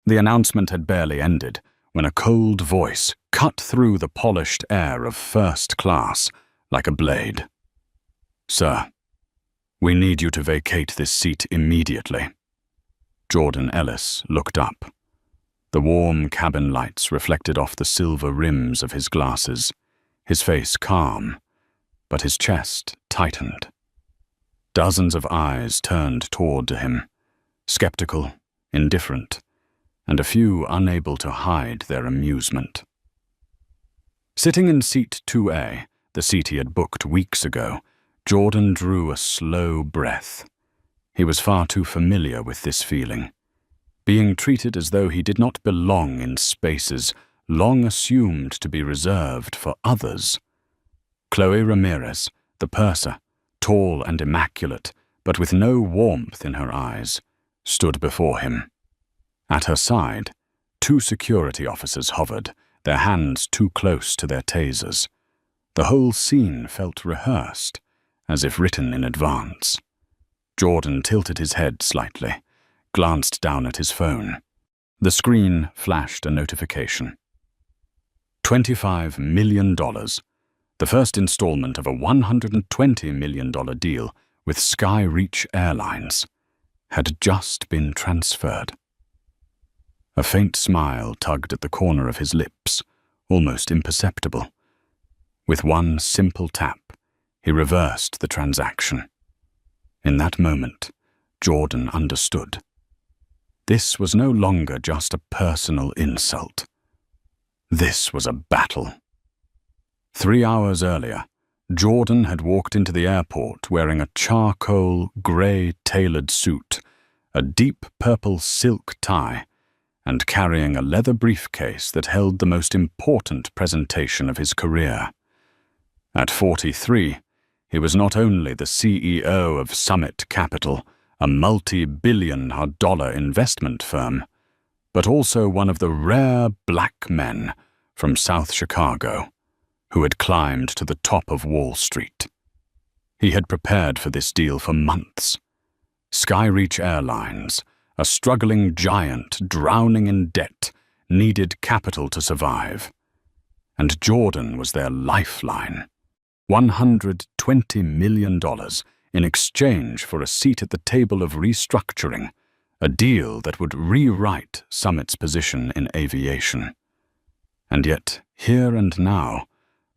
The announcement had barely ended when a cold voice cut through the polished air of first class like a blade. "Sir, we need you to vacate this seat immediately." Jordan Ellis looked up. The warm cabin lights reflected off the silver rims of his glasses, his face calm, but his chest tightened. Dozens of eyes turned toward him, skeptical, indifferent, and a few unable to hide their amusement. Sitting in seat 2A, the seat he had booked weeks ago, Jordan drew a slow breath. He was far too familiar with this feeling, being treated as though he did not belong in spaces long assumed to be reserved for others. Chloe Ramirez, the purser, tall and immaculate, but with no warmth in her eyes, stood before him. At her side, 2 security officers hovered, their hands too close to their tasers. The whole scene felt rehearsed, as if written in advance. Jordan tilted his head slightly, glanced down at his phone. The screen flashed a notification. $25 million, the first installment of a $120 million deal with Skyreach Airlines, had just been transferred. A faint smile tugged at the corner of his lips, almost imperceptible. With one simple tap, he reversed the transaction. In that moment, Jordan understood. This was no longer just a personal insult. This was a battle. 3 hours earlier, Jordan had walked into the airport wearing a charcoal grey tailored suit, a deep purple silk tie, and carrying a leather briefcase that held the most important presentation of his career. At 43, he was not only the CEO of Summit Capital, a multi-billion-dollar investment firm, but also one of the rare black men from South Chicago who had climbed to the top of Wall Street. He had prepared for this deal for months. Skyreach Airlines, a struggling giant drowning in debt, needed capital to survive. And Jordan was their lifeline. $120 million in exchange for a seat at the table of restructuring, a deal that would rewrite Summit's position in aviation. And yet, here and now,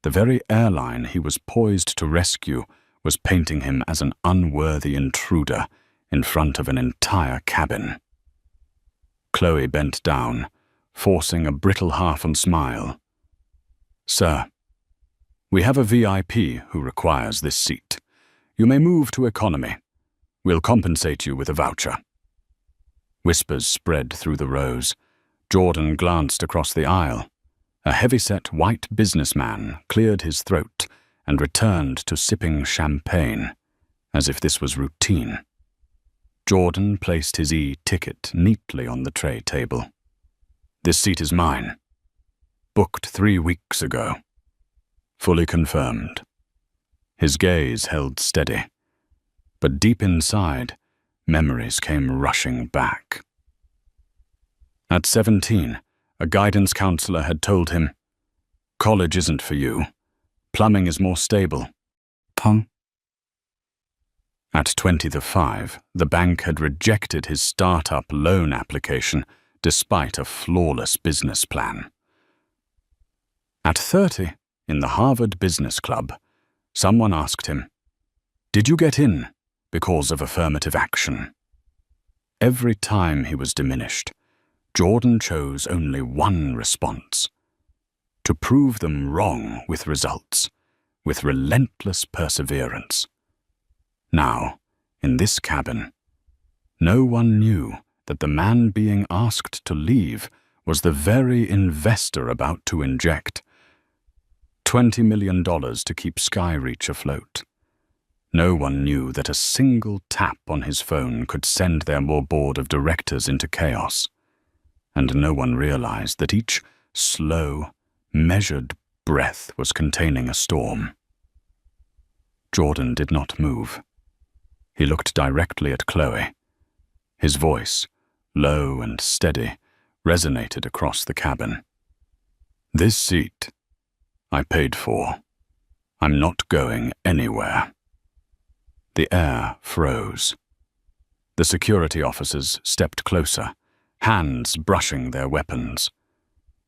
the very airline he was poised to rescue was painting him as an unworthy intruder in front of an entire cabin. Chloe bent down, forcing a brittle half-on smile. "Sir, we have a VIP who requires this seat. You may move to economy. We'll compensate you with a voucher." Whispers spread through the rows. Jordan glanced across the aisle. A heavy-set white businessman cleared his throat and returned to sipping champagne, as if this was routine. Jordan placed his e-ticket neatly on the tray table. "This seat is mine. Booked 3 weeks ago. Fully confirmed." His gaze held steady, but deep inside, memories came rushing back. At 17, a guidance counselor had told him, "College isn't for you. Plumbing is more stable." Pung. At 25, the bank had rejected his startup loan application despite a flawless business plan. At 30, in the Harvard Business Club, someone asked him, "Did you get in because of affirmative action?" Every time he was diminished, Jordan chose only one response: to prove them wrong with results, with relentless perseverance. Now, in this cabin, no one knew that the man being asked to leave was the very investor about to inject $20 million to keep Skyreach afloat. No one knew that a single tap on his phone could send their board of directors into chaos. And no one realized that each slow, measured breath was containing a storm. Jordan did not move. He looked directly at Chloe. His voice, low and steady, resonated across the cabin. "This seat I paid for. I'm not going anywhere." The air froze. The security officers stepped closer, hands brushing their weapons.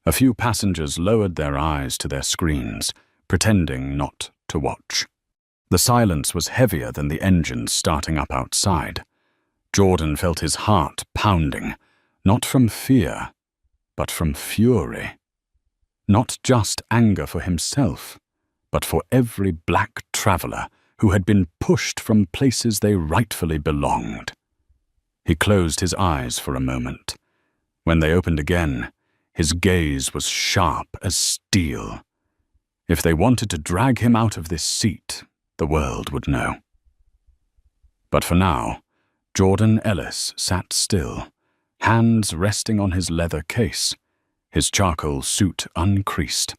A few passengers lowered their eyes to their screens, pretending not to watch. The silence was heavier than the engines starting up outside. Jordan felt his heart pounding, not from fear, but from fury. Not just anger for himself, but for every black traveler who had been pushed from places they rightfully belonged. He closed his eyes for a moment. When they opened again, his gaze was sharp as steel. If they wanted to drag him out of this seat, the world would know. But for now, Jordan Ellis sat still, hands resting on his leather case, his charcoal suit uncreased.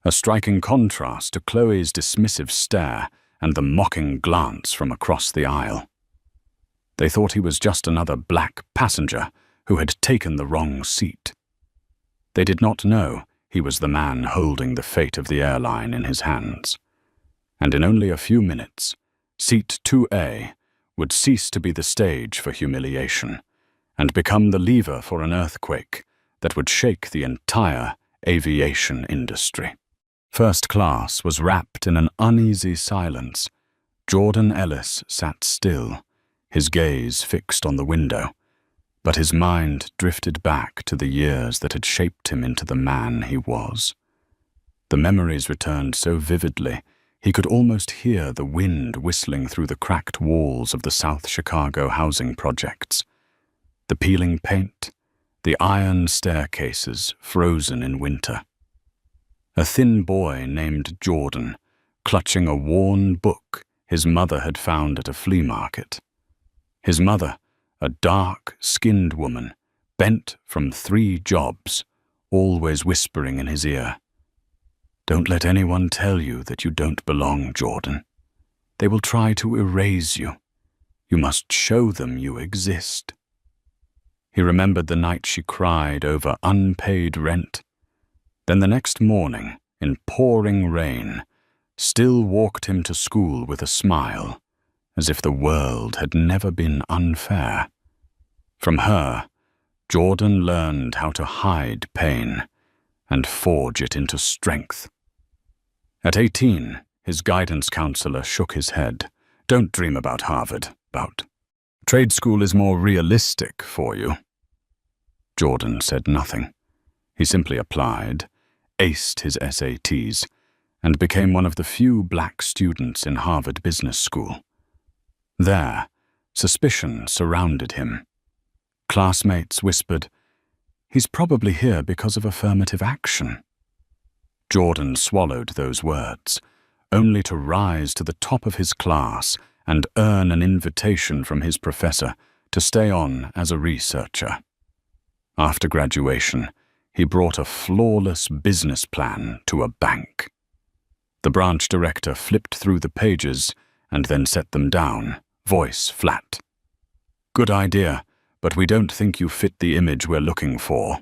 A striking contrast to Chloe's dismissive stare and the mocking glance from across the aisle. They thought he was just another black passenger who had taken the wrong seat. They did not know he was the man holding the fate of the airline in his hands. And in only a few minutes, Seat 2A would cease to be the stage for humiliation and become the lever for an earthquake that would shake the entire aviation industry. First class was wrapped in an uneasy silence. Jordan Ellis sat still, his gaze fixed on the window, but his mind drifted back to the years that had shaped him into the man he was. The memories returned so vividly, he could almost hear the wind whistling through the cracked walls of the South Chicago housing projects. The peeling paint, the iron staircases frozen in winter. A thin boy named Jordan, clutching a worn book his mother had found at a flea market. His mother, a dark-skinned woman, bent from 3 jobs, always whispering in his ear, "Don't let anyone tell you that you don't belong, Jordan. They will try to erase you. You must show them you exist." He remembered the night she cried over unpaid rent. Then the next morning, in pouring rain, still walked him to school with a smile, as if the world had never been unfair. From her, Jordan learned how to hide pain and forge it into strength. At 18, his guidance counselor shook his head. "Don't dream about Harvard, trade school is more realistic for you." Jordan said nothing. He simply applied, aced his SATs, and became one of the few black students in Harvard Business School. There, suspicion surrounded him. Classmates whispered, "He's probably here because of affirmative action." Jordan swallowed those words, only to rise to the top of his class and earn an invitation from his professor to stay on as a researcher. After graduation, he brought a flawless business plan to a bank. The branch director flipped through the pages and then set them down, voice flat. "Good idea, but we don't think you fit the image we're looking for."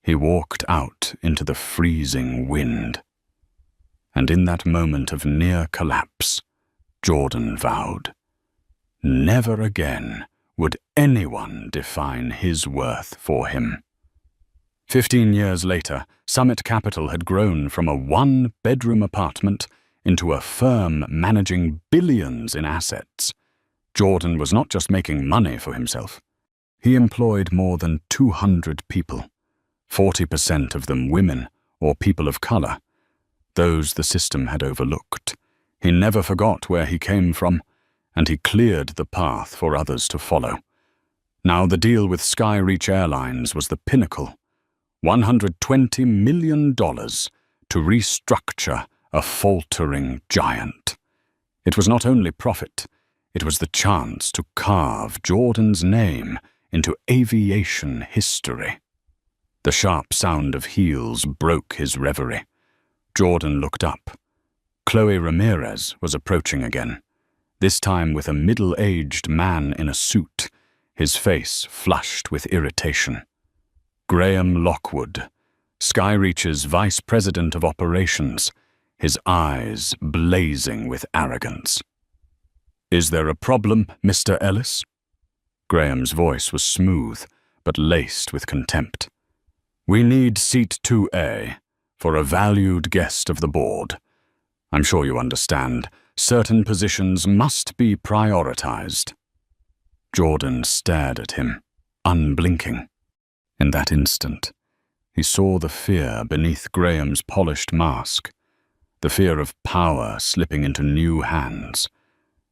He walked out into the freezing wind. And in that moment of near collapse, Jordan vowed, never again would anyone define his worth for him. 15 years later, Summit Capital had grown from a 1-bedroom apartment into a firm managing billions in assets. Jordan was not just making money for himself. He employed more than 200 people, 40% of them women or people of color, those the system had overlooked. He never forgot where he came from, and he cleared the path for others to follow. Now the deal with Skyreach Airlines was the pinnacle. $120 million to restructure a faltering giant. It was not only profit, it was the chance to carve Jordan's name into aviation history. The sharp sound of heels broke his reverie. Jordan looked up. Chloe Ramirez was approaching again, this time with a middle-aged man in a suit, his face flushed with irritation. Graham Lockwood, Skyreach's Vice President of Operations, his eyes blazing with arrogance. "Is there a problem, Mr. Ellis?" Graham's voice was smooth, but laced with contempt. "We need seat 2A for a valued guest of the board. I'm sure you understand, certain positions must be prioritized." Jordan stared at him, unblinking. In that instant, he saw the fear beneath Graham's polished mask, the fear of power slipping into new hands,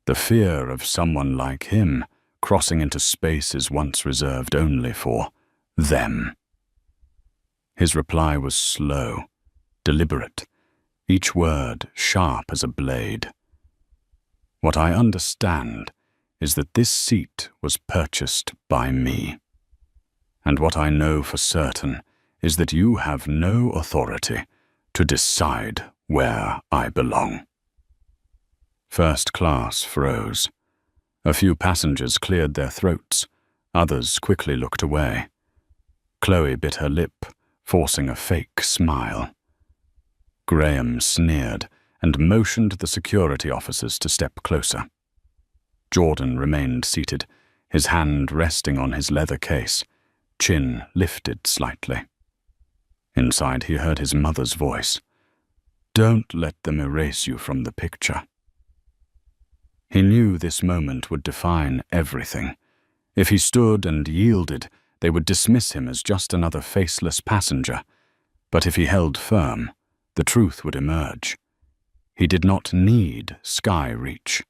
the fear of someone like him crossing into spaces once reserved only for them. His reply was slow, deliberate, each word sharp as a blade. "What I understand is that this seat was purchased by me. And what I know for certain is that you have no authority to decide where I belong." First class froze. A few passengers cleared their throats, others quickly looked away. Chloe bit her lip, forcing a fake smile. Graham sneered and motioned the security officers to step closer. Jordan remained seated, his hand resting on his leather case, chin lifted slightly. Inside he heard his mother's voice. "Don't let them erase you from the picture." He knew this moment would define everything. If he stood and yielded, they would dismiss him as just another faceless passenger. But if he held firm, the truth would emerge. He did not need Skyreach.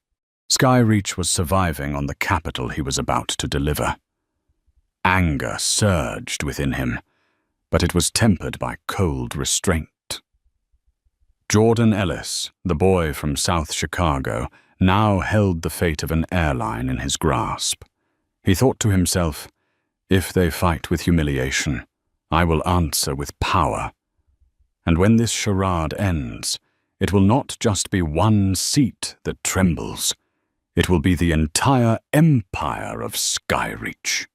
Skyreach was surviving on the capital he was about to deliver. Anger surged within him, but it was tempered by cold restraint. Jordan Ellis, the boy from South Chicago, now held the fate of an airline in his grasp. He thought to himself, "If they fight with humiliation, I will answer with power. And when this charade ends, it will not just be one seat that trembles. It will be the entire empire of Skyreach."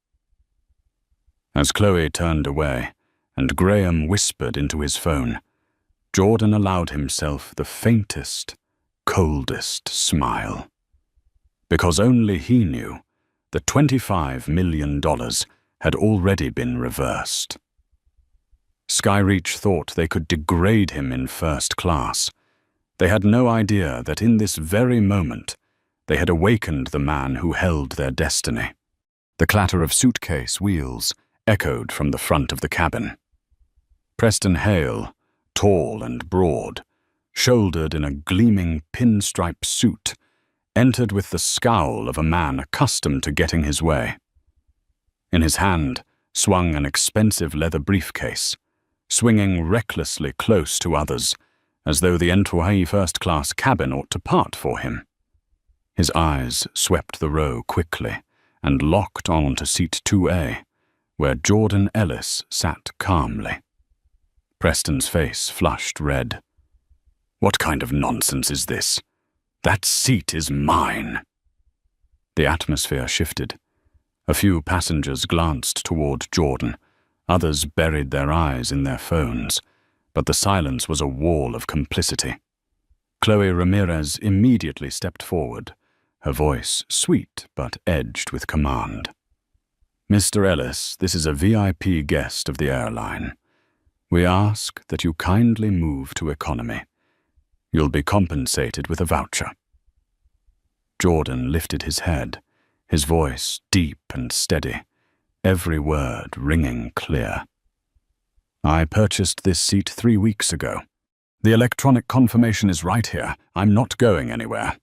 As Chloe turned away, and Graham whispered into his phone, Jordan allowed himself the faintest, coldest smile. Because only he knew the $25 million had already been reversed. Skyreach thought they could degrade him in first class. They had no idea that in this very moment they had awakened the man who held their destiny. The clatter of suitcase wheels echoed from the front of the cabin. Preston Hale, tall and broad, shouldered in a gleaming pinstripe suit, entered with the scowl of a man accustomed to getting his way. In his hand swung an expensive leather briefcase, swinging recklessly close to others, as though the Entourage first-class cabin ought to part for him. His eyes swept the row quickly and locked on to seat 2A, where Jordan Ellis sat calmly. Preston's face flushed red. "What kind of nonsense is this? That seat is mine." The atmosphere shifted. A few passengers glanced toward Jordan. Others buried their eyes in their phones, but the silence was a wall of complicity. Chloe Ramirez immediately stepped forward, her voice sweet but edged with command. "Mr. Ellis, this is a VIP guest of the airline. We ask that you kindly move to economy. You'll be compensated with a voucher." Jordan lifted his head, his voice deep and steady, every word ringing clear. "I purchased this seat 3 weeks ago. The electronic confirmation is right here. I'm not going anywhere."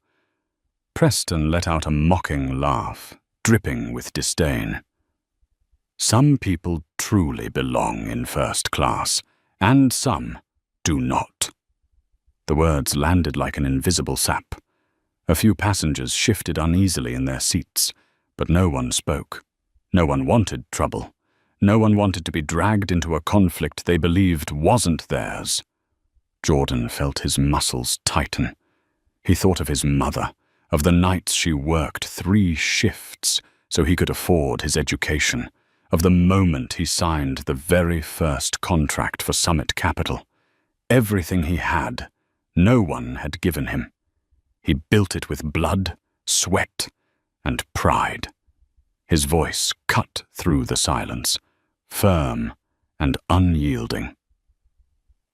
Preston let out a mocking laugh, dripping with disdain. "Some people truly belong in first class, and some do not." The words landed like an invisible sap. A few passengers shifted uneasily in their seats, but no one spoke. No one wanted trouble. No one wanted to be dragged into a conflict they believed wasn't theirs. Jordan felt his muscles tighten. He thought of his mother, of the nights she worked 3 shifts so he could afford his education, of the moment he signed the very first contract for Summit Capital. Everything he had, no one had given him. He built it with blood, sweat, and pride. His voice cut through the silence, firm and unyielding.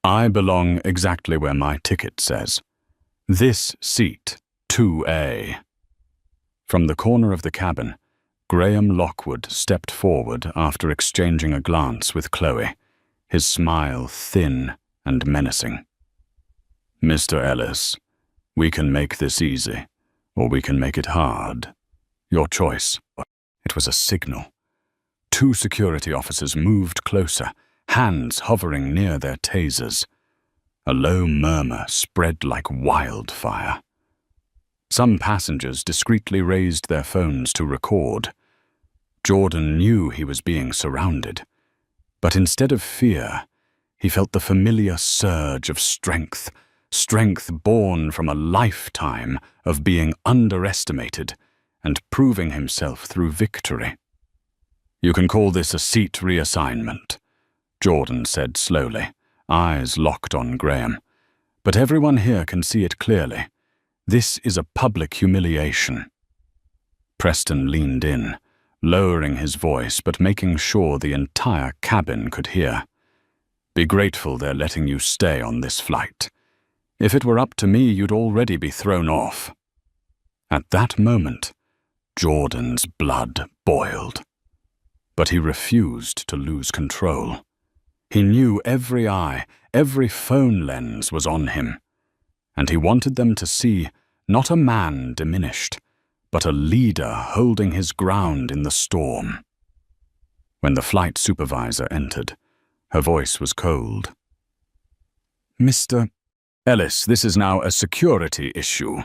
I belong exactly where my ticket says. This seat, 2A. From the corner of the cabin, Graham Lockwood stepped forward after exchanging a glance with Chloe, his smile thin and menacing. Mr. Ellis, we can make this easy, or we can make it hard. Your choice. It was a signal. 2 security officers moved closer, hands hovering near their tasers. A low murmur spread like wildfire. Some passengers discreetly raised their phones to record. Jordan knew he was being surrounded, but instead of fear, he felt the familiar surge of strength born from a lifetime of being underestimated and proving himself through victory. You can call this a seat reassignment, Jordan said slowly, eyes locked on Graham. But everyone here can see it clearly. This is a public humiliation. Preston leaned in, lowering his voice but making sure the entire cabin could hear. Be grateful they're letting you stay on this flight. If it were up to me, you'd already be thrown off. At that moment, Jordan's blood boiled. But he refused to lose control. He knew every eye, every phone lens was on him, and he wanted them to see not a man diminished, but a leader holding his ground in the storm. When the flight supervisor entered, her voice was cold. Mr. Ellis, this is now a security issue.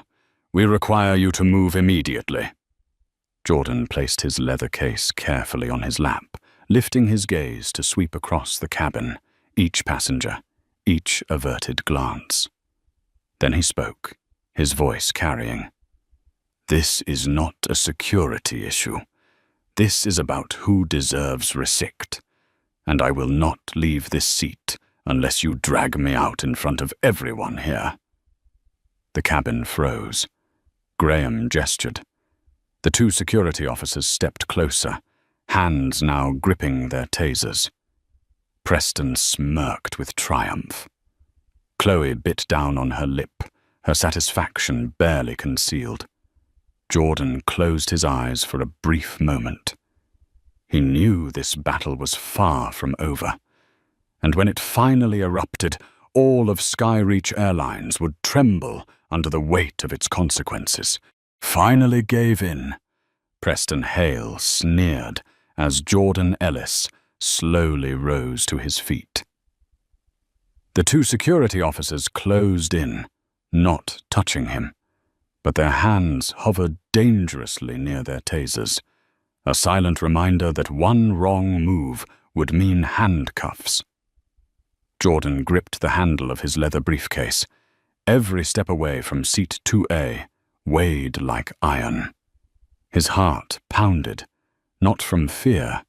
We require you to move immediately. Jordan placed his leather case carefully on his lap, lifting his gaze to sweep across the cabin, each passenger, each averted glance. Then he spoke, his voice carrying. This is not a security issue. This is about who deserves respect, and I will not leave this seat unless you drag me out in front of everyone here. The cabin froze. Graham gestured. The 2 security officers stepped closer, hands now gripping their tasers. Preston smirked with triumph. Chloe bit down on her lip, her satisfaction barely concealed. Jordan closed his eyes for a brief moment. He knew this battle was far from over, and when it finally erupted, all of Skyreach Airlines would tremble under the weight of its consequences. Finally gave in. Preston Hale sneered as Jordan Ellis slowly rose to his feet. The 2 security officers closed in, not touching him, but their hands hovered dangerously near their tasers, a silent reminder that one wrong move would mean handcuffs. Jordan gripped the handle of his leather briefcase. Every step away from seat 2A weighed like iron. His heart pounded, not from fear,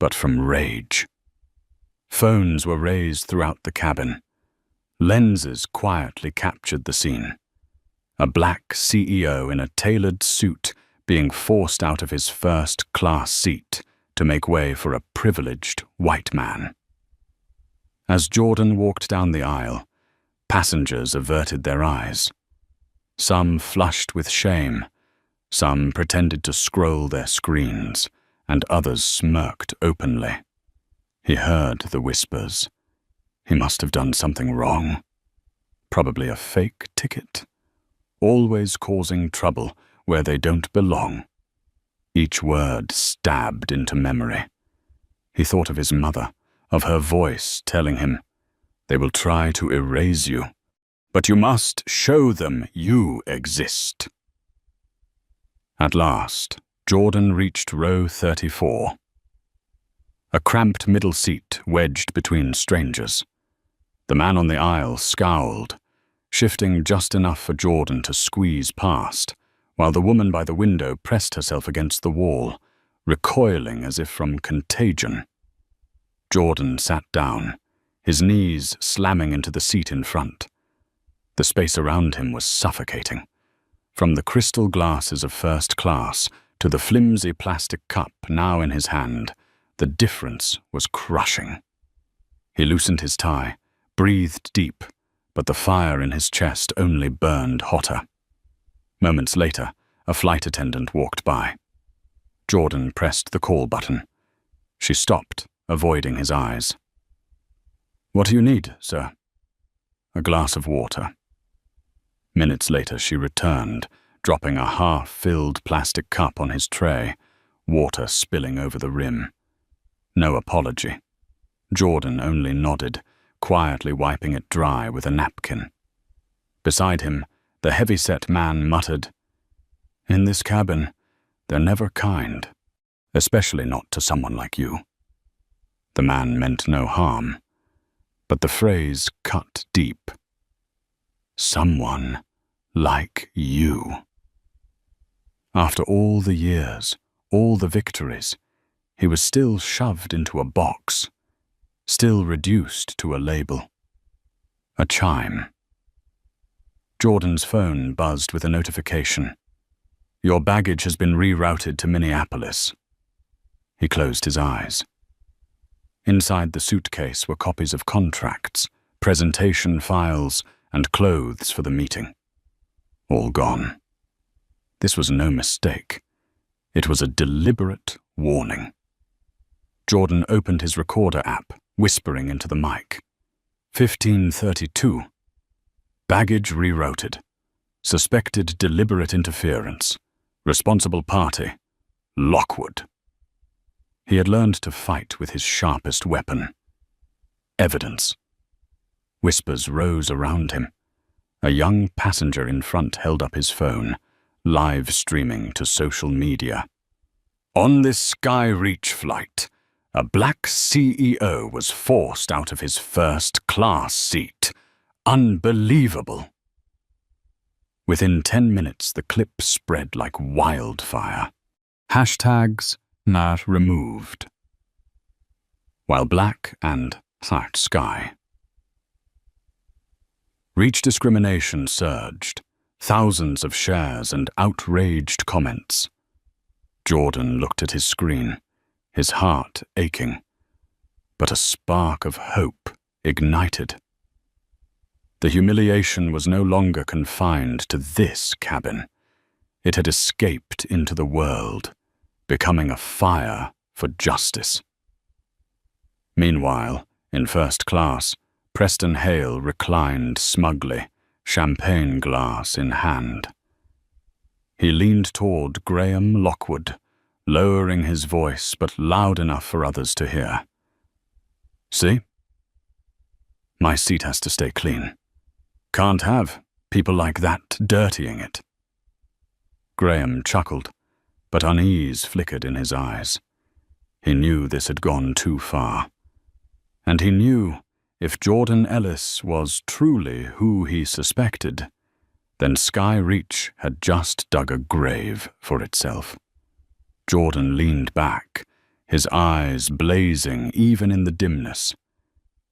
but from rage. Phones were raised throughout the cabin. Lenses quietly captured the scene. A black CEO in a tailored suit being forced out of his first-class seat to make way for a privileged white man. As Jordan walked down the aisle, passengers averted their eyes. Some flushed with shame, some pretended to scroll their screens, and others smirked openly. He heard the whispers. He must have done something wrong. Probably a fake ticket. Always causing trouble where they don't belong. Each word stabbed into memory. He thought of his mother, of her voice telling him, "They will try to erase you, but you must show them you exist." At last, Jordan reached row 34. A cramped middle seat wedged between strangers. The man on the aisle scowled, shifting just enough for Jordan to squeeze past, while the woman by the window pressed herself against the wall, recoiling as if from contagion. Jordan sat down, his knees slamming into the seat in front. The space around him was suffocating. From the crystal glasses of first class to the flimsy plastic cup now in his hand, the difference was crushing. He loosened his tie, breathed deep, but the fire in his chest only burned hotter. Moments later, a flight attendant walked by. Jordan pressed the call button. She stopped, avoiding his eyes. "What do you need, sir?" "A glass of water." Minutes later, she returned, dropping a half-filled plastic cup on his tray, water spilling over the rim. No apology. Jordan only nodded, quietly wiping it dry with a napkin. Beside him, the heavy-set man muttered, "In this cabin, they're never kind, especially not to someone like you." The man meant no harm, but the phrase cut deep. Someone like you. After all the years, all the victories, he was still shoved into a box, still reduced to a label. A chime. Jordan's phone buzzed with a notification. "Your baggage has been rerouted to Minneapolis." He closed his eyes. Inside the suitcase were copies of contracts, presentation files, and clothes for the meeting. All gone. This was no mistake. It was a deliberate warning. Jordan opened his recorder app, whispering into the mic. 15:32. Baggage rerouted. Suspected deliberate interference. Responsible party. Lockwood. He had learned to fight with his sharpest weapon. Evidence. Whispers rose around him. A young passenger in front held up his phone, live streaming to social media. On this Skyreach flight, a black CEO was forced out of his first-class seat. Unbelievable. Within 10 minutes, the clip spread like wildfire. Hashtags not removed. While black and sky. Reach discrimination surged, thousands of shares and outraged comments. Jordan looked at his screen, his heart aching, but a spark of hope ignited. The humiliation was no longer confined to this cabin. It had escaped into the world, becoming a fire for justice. Meanwhile, in first class, Preston Hale reclined smugly, champagne glass in hand. He leaned toward Graham Lockwood, lowering his voice but loud enough for others to hear. "See? My seat has to stay clean. Can't have people like that dirtying it." Graham chuckled, but unease flickered in his eyes. He knew this had gone too far. And he knew if Jordan Ellis was truly who he suspected, then Skyreach had just dug a grave for itself. Jordan leaned back, his eyes blazing even in the dimness.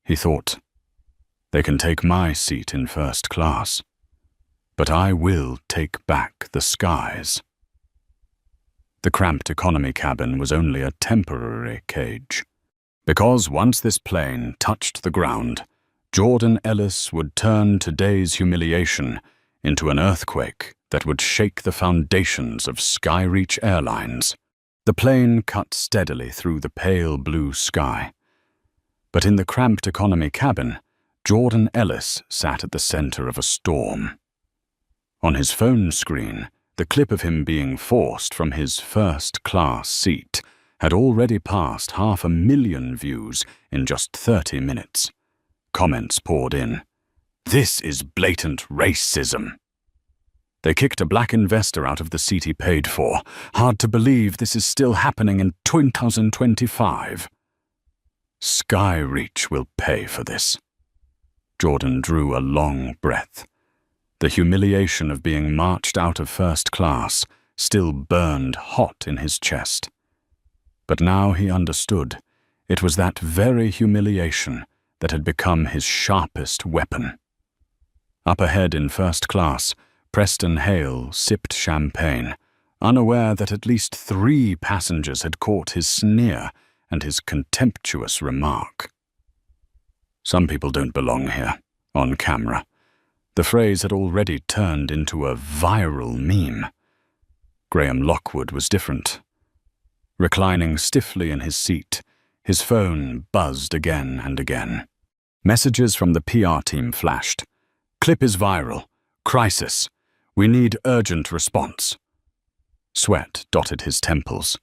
He thought, "They can take my seat in first class, but I will take back the skies." The cramped economy cabin was only a temporary cage, because once this plane touched the ground, Jordan Ellis would turn today's humiliation into an earthquake that would shake the foundations of Skyreach Airlines. The plane cut steadily through the pale blue sky. But in the cramped economy cabin, Jordan Ellis sat at the center of a storm. On his phone screen, the clip of him being forced from his first-class seat had already passed 500,000 views in just 30 minutes. Comments poured in. "This is blatant racism." "They kicked a black investor out of the seat he paid for. Hard to believe this is still happening in 2025. Skyreach will pay for this." Jordan drew a long breath. The humiliation of being marched out of first class still burned hot in his chest. But now he understood. It was that very humiliation that had become his sharpest weapon. Up ahead in first class, Preston Hale sipped champagne, unaware that at least 3 passengers had caught his sneer and his contemptuous remark. "Some people don't belong here," on camera. The phrase had already turned into a viral meme. Graham Lockwood was different. Reclining stiffly in his seat, his phone buzzed again and again. Messages from the PR team flashed. "Clip is viral. Crisis. We need urgent response." Sweat dotted his temples.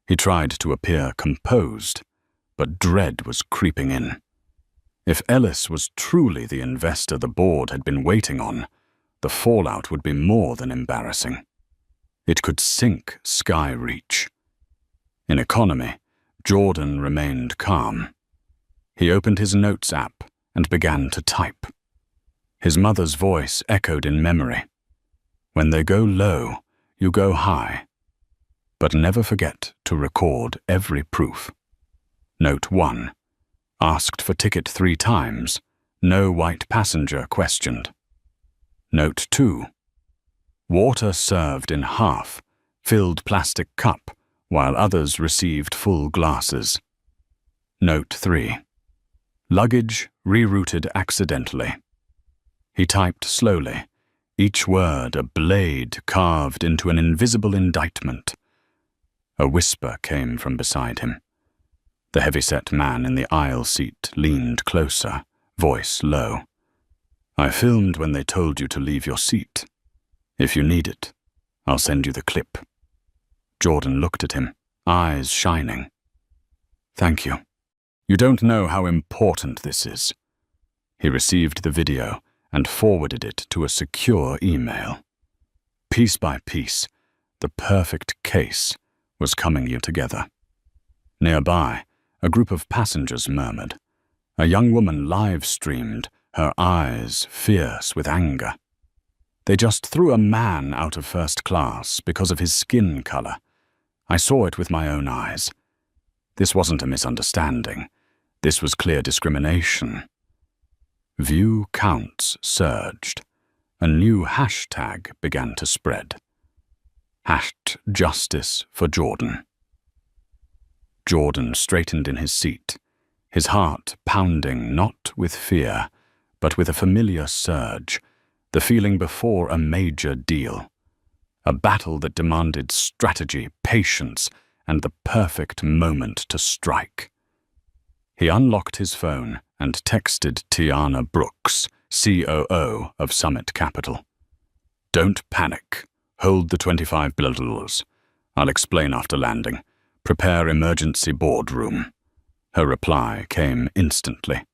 He tried to appear composed, but dread was creeping in. If Ellis was truly the investor the board had been waiting on, the fallout would be more than embarrassing. It could sink Skyreach. In economy, Jordan remained calm. He opened his notes app and began to type. His mother's voice echoed in memory. "When they go low, you go high. But never forget to record every proof." Note 1. Asked for ticket 3 times. No white passenger questioned. Note 2. Water served in half, filled plastic cup, while others received full glasses. Note 3. Luggage rerouted accidentally. He typed slowly, each word a blade carved into an invisible indictment. A whisper came from beside him. The heavy-set man in the aisle seat leaned closer, voice low. "I filmed when they told you to leave your seat. If you need it, I'll send you the clip." Jordan looked at him, eyes shining. "Thank you. You don't know how important this is." He received the video and forwarded it to a secure email. Piece by piece, the perfect case was coming together. Nearby, a group of passengers murmured. A young woman live-streamed, her eyes fierce with anger. "They just threw a man out of first class because of his skin color. I saw it with my own eyes. This wasn't a misunderstanding. This was clear discrimination." View counts surged. A new hashtag began to spread. #Justice for Jordan. Jordan straightened in his seat, his heart pounding not with fear, but with a familiar surge, the feeling before a major deal. A battle that demanded strategy, patience, and the perfect moment to strike. He unlocked his phone and texted Tiana Brooks, COO of Summit Capital. "Don't panic. Hold the $25 I'll explain after landing. Prepare emergency boardroom." Her reply came instantly.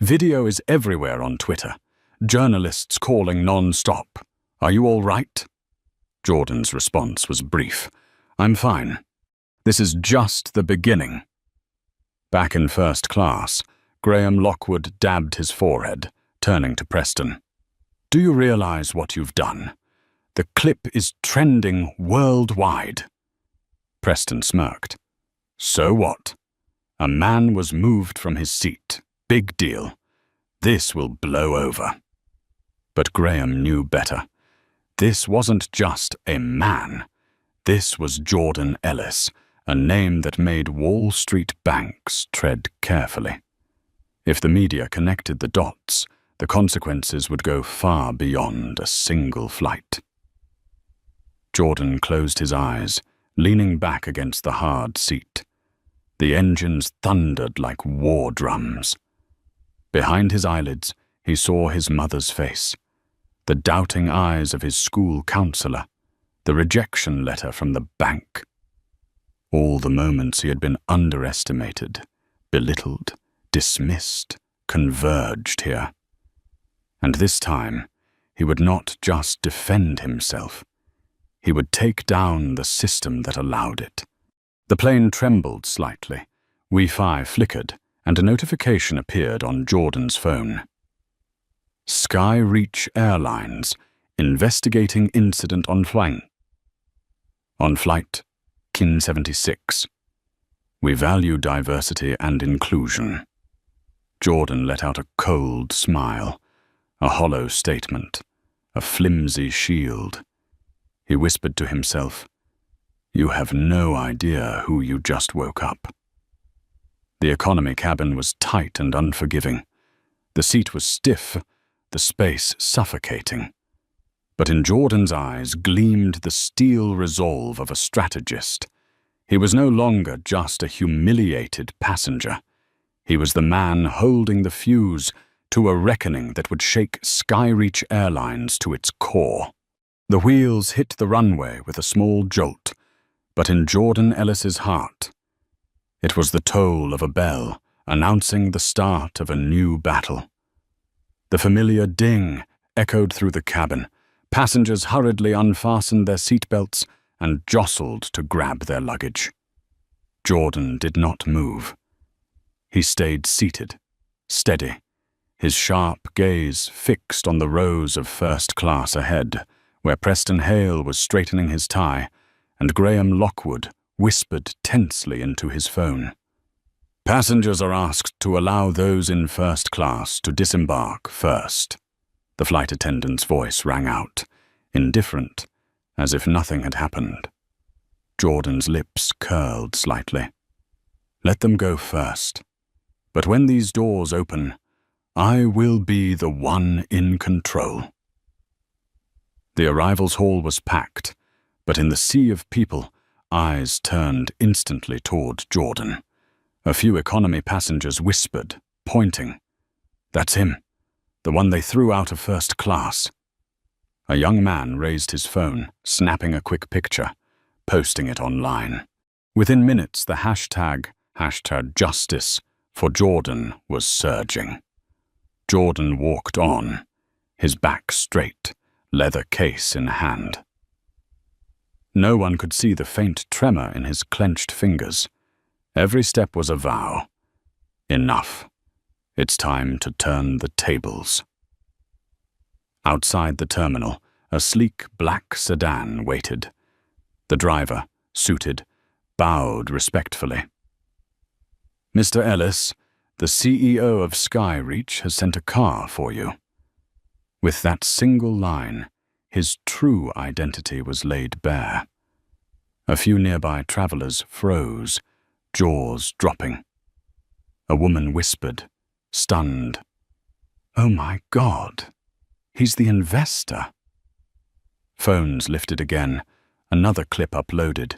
"Video is everywhere on Twitter. Journalists calling non-stop. Are you all right?" Jordan's response was brief. "I'm fine. This is just the beginning." Back in first class, Graham Lockwood dabbed his forehead, turning to Preston. "Do you realize what you've done? The clip is trending worldwide." Preston smirked. "So what? A man was moved from his seat. Big deal. This will blow over." But Graham knew better. This wasn't just a man. This was Jordan Ellis, a name that made Wall Street banks tread carefully. If the media connected the dots, the consequences would go far beyond a single flight. Jordan closed his eyes, leaning back against the hard seat. The engines thundered like war drums. Behind his eyelids, he saw his mother's face, the doubting eyes of his school counselor, the rejection letter from the bank. All the moments he had been underestimated, belittled, dismissed, converged here. And this time, he would not just defend himself. He would take down the system that allowed it. The plane trembled slightly, Wi-Fi flickered, and a notification appeared on Jordan's phone. Skyreach Airlines, investigating incident on flight. On flight Kin 76. We value diversity and inclusion. Jordan let out a cold smile, a hollow statement, a flimsy shield. He whispered to himself, "You have no idea who you just woke up." The economy cabin was tight and unforgiving. The seat was stiff, the space suffocating. But in Jordan's eyes gleamed the steel resolve of a strategist. He was no longer just a humiliated passenger. He was the man holding the fuse to a reckoning that would shake Skyreach Airlines to its core. The wheels hit the runway with a small jolt, but in Jordan Ellis's heart, it was the toll of a bell announcing the start of a new battle. The familiar ding echoed through the cabin. Passengers hurriedly unfastened their seatbelts and jostled to grab their luggage. Jordan did not move. He stayed seated, steady, his sharp gaze fixed on the rows of first class ahead, where Preston Hale was straightening his tie, and Graham Lockwood whispered tensely into his phone. "Passengers are asked to allow those in first class to disembark first." The flight attendant's voice rang out, indifferent, as if nothing had happened. Jordan's lips curled slightly. "Let them go first. But when these doors open, I will be the one in control." The arrivals hall was packed, but in the sea of people, eyes turned instantly toward Jordan. A few economy passengers whispered, pointing. "That's him. The one they threw out of first class." A young man raised his phone, snapping a quick picture, posting it online. Within minutes, the hashtag #Justice for Jordan was surging. Jordan walked on, his back straight, leather case in hand. No one could see the faint tremor in his clenched fingers. Every step was a vow. Enough. It's time to turn the tables. Outside the terminal, a sleek black sedan waited. The driver, suited, bowed respectfully. "Mr. Ellis, the CEO of Skyreach has sent a car for you." With that single line, his true identity was laid bare. A few nearby travelers froze, jaws dropping. A woman whispered, stunned, "Oh my God, he's the investor." Phones lifted again, another clip uploaded.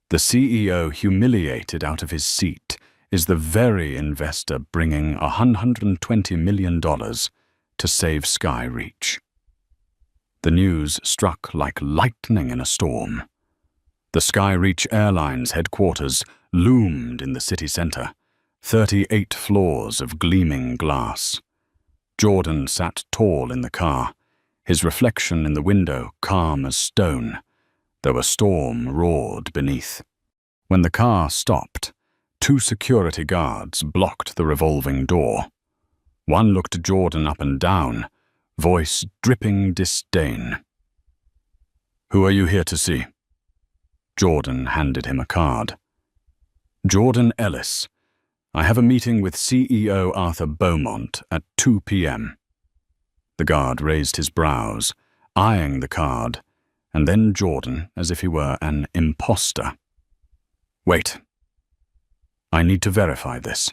"The CEO humiliated out of his seat is the very investor bringing $120 million to save Skyreach." The news struck like lightning in a storm. The Skyreach Airlines headquarters loomed in the city center, 38 floors of gleaming glass. Jordan sat tall in the car, his reflection in the window calm as stone, though a storm roared beneath. When the car stopped, 2 security guards blocked the revolving door. One looked Jordan up and down, voice dripping disdain. "Who are you here to see?" Jordan handed him a card. "Jordan Ellis. I have a meeting with CEO Arthur Beaumont at 2 p.m. The guard raised his brows, eyeing the card, and then Jordan as if he were an imposter. "Wait. I need to verify this."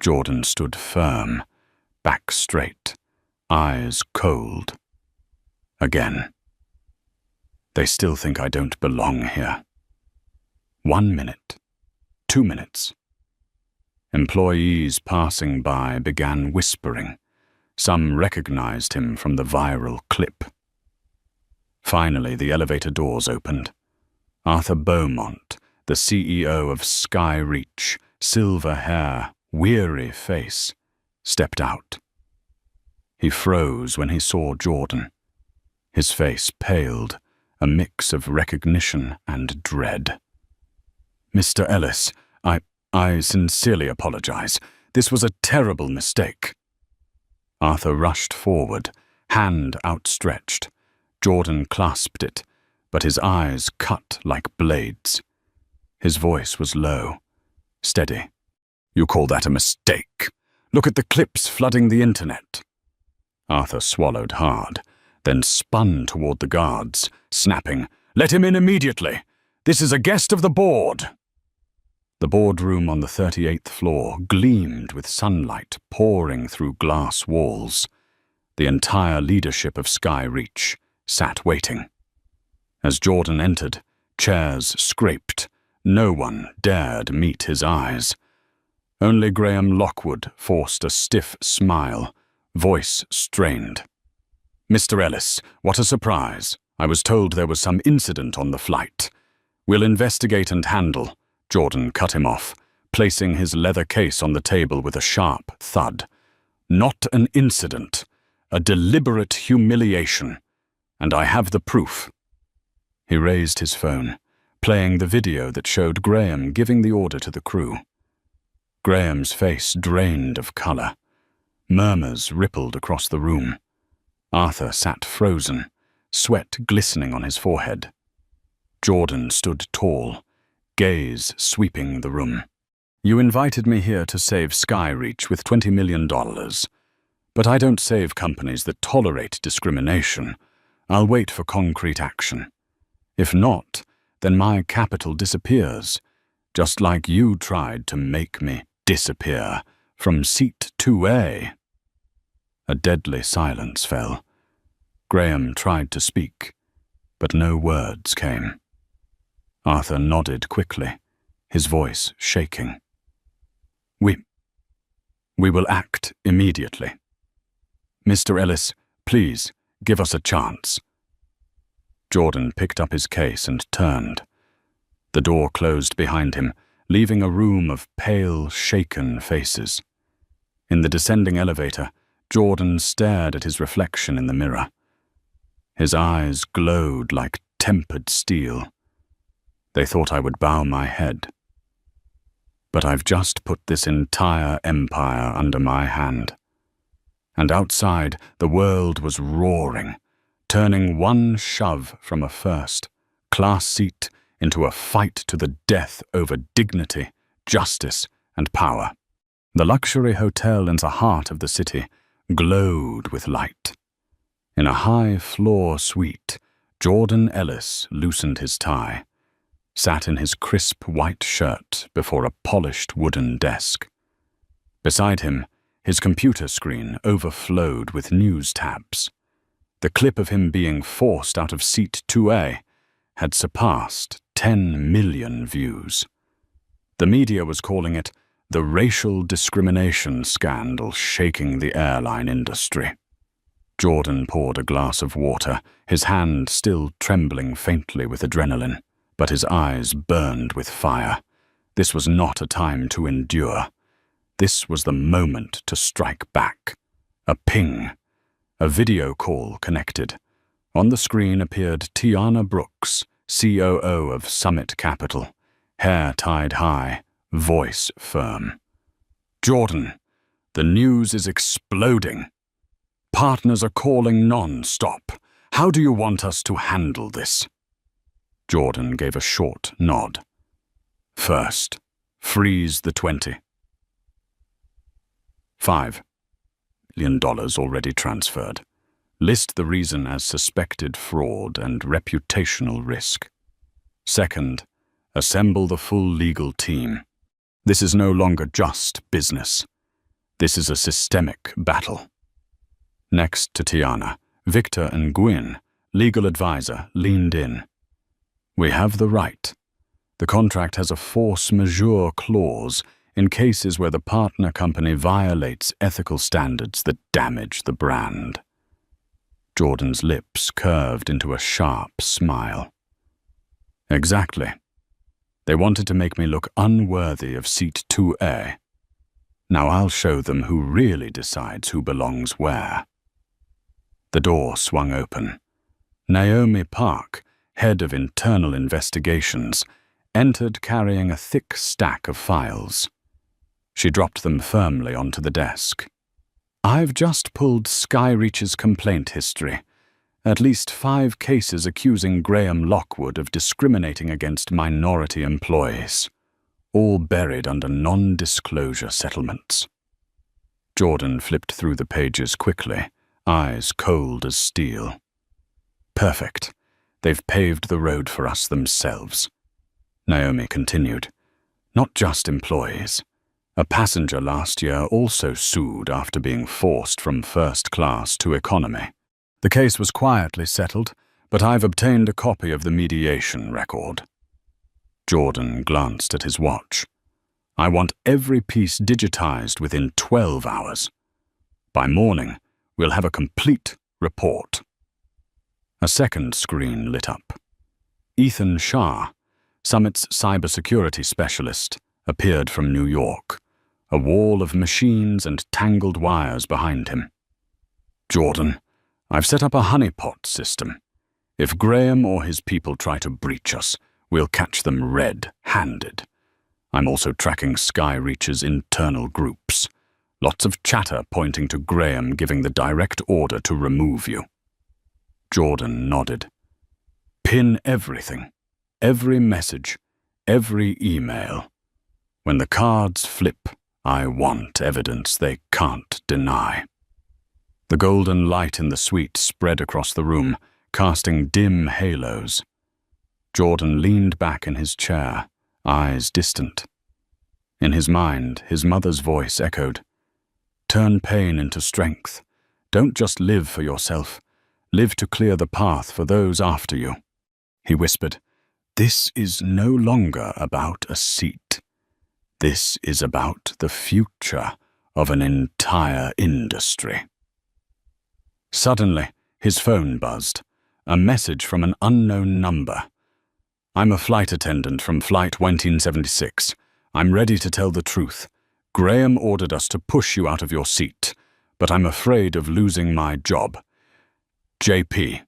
Jordan stood firm, back straight, eyes cold. Again. "They still think I don't belong here." 1 minute. 2 minutes. Employees passing by began whispering. Some recognized him from the viral clip. Finally, the elevator doors opened. Arthur Beaumont, the CEO of Skyreach, silver hair, weary face, stepped out. He froze when he saw Jordan. His face paled, a mix of recognition and dread. "Mr. Ellis, I sincerely apologize. This was a terrible mistake." Arthur rushed forward, hand outstretched. Jordan clasped it, but his eyes cut like blades. His voice was low, steady. "You call that a mistake? Look at the clips flooding the internet." Arthur swallowed hard, then spun toward the guards, snapping, "Let him in immediately! This is a guest of the board!" The boardroom on the 38th floor gleamed with sunlight pouring through glass walls. The entire leadership of Skyreach sat waiting. As Jordan entered, chairs scraped. No one dared meet his eyes. Only Graham Lockwood forced a stiff smile, voice strained. "Mr. Ellis, what a surprise. I was told there was some incident on the flight. We'll investigate and handle." Jordan cut him off, placing his leather case on the table with a sharp thud. "Not an incident, a deliberate humiliation, and I have the proof." He raised his phone, playing the video that showed Graham giving the order to the crew. Graham's face drained of color. Murmurs rippled across the room. Arthur sat frozen, sweat glistening on his forehead. Jordan stood tall, gaze sweeping the room. "You invited me here to save Skyreach with $20 million. But I don't save companies that tolerate discrimination. I'll wait for concrete action. If not, then my capital disappears, just like you tried to make me disappear from seat 2A. A deadly silence fell. Graham tried to speak, but no words came. Arthur nodded quickly, his voice shaking. We will act immediately. Mr. Ellis, please, give us a chance." Jordan picked up his case and turned. The door closed behind him, leaving a room of pale, shaken faces. In the descending elevator, Jordan stared at his reflection in the mirror. His eyes glowed like tempered steel. They thought I would bow my head. But I've just put this entire empire under my hand. And outside, the world was roaring, turning one shove from a first-class seat into a fight to the death over dignity, justice, and power. The luxury hotel in the heart of the city glowed with light. In a high-floor suite, Jordan Ellis loosened his tie, sat in his crisp white shirt before a polished wooden desk. Beside him, his computer screen overflowed with news tabs. The clip of him being forced out of seat 2A had surpassed 10 million views. The media was calling it the racial discrimination scandal shaking the airline industry. Jordan poured a glass of water, his hand still trembling faintly with adrenaline, but his eyes burned with fire. This was not a time to endure. This was the moment to strike back. A ping. A video call connected. On the screen appeared Tiana Brooks, COO of Summit Capital, hair tied high, voice firm. "Jordan, the news is exploding. Partners are calling non-stop. How do you want us to handle this?" Jordan gave a short nod. "First, freeze the 25 million already transferred. List the reason as suspected fraud and reputational risk. Second, assemble the full legal team. This is no longer just business. This is a systemic battle." Next to Tiana, Victor and Gwyn, legal advisor, leaned in. "We have the right. The contract has a force majeure clause in cases where the partner company violates ethical standards that damage the brand." Jordan's lips curved into a sharp smile. "Exactly. They wanted to make me look unworthy of seat 2A. Now I'll show them who really decides who belongs where." The door swung open. Naomi Park, head of internal investigations, entered carrying a thick stack of files. She dropped them firmly onto the desk. "I've just pulled Skyreach's complaint history, At least 5 cases accusing Graham Lockwood of discriminating against minority employees, all buried under non-disclosure settlements. Jordan flipped through the pages quickly, eyes cold as steel. Perfect. They've paved the road for us themselves. Naomi continued. Not just employees. A passenger last year also sued after being forced from first class to economy. The case was quietly settled, but I've obtained a copy of the mediation record. Jordan glanced at his watch. I want every piece digitized within 12 hours. By morning, we'll have a complete report. A second screen lit up. Ethan Shah, Summit's cybersecurity specialist, appeared from New York, a wall of machines and tangled wires behind him. Jordan, I've set up a honeypot system. If Graham or his people try to breach us, we'll catch them red-handed. I'm also tracking Skyreach's internal groups. Lots of chatter pointing to Graham giving the direct order to remove you. Jordan nodded. Pin everything. Every message. Every email. When the cards flip, I want evidence they can't deny. The golden light in the suite spread across the room, casting dim halos. Jordan leaned back in his chair, eyes distant. In his mind, his mother's voice echoed. Turn pain into strength. Don't just live for yourself. Live to clear the path for those after you. He whispered, This is no longer about a seat. This is about the future of an entire industry. Suddenly, his phone buzzed. A message from an unknown number. I'm a flight attendant from Flight 1976. I'm ready to tell the truth. Graham ordered us to push you out of your seat, but I'm afraid of losing my job. JP.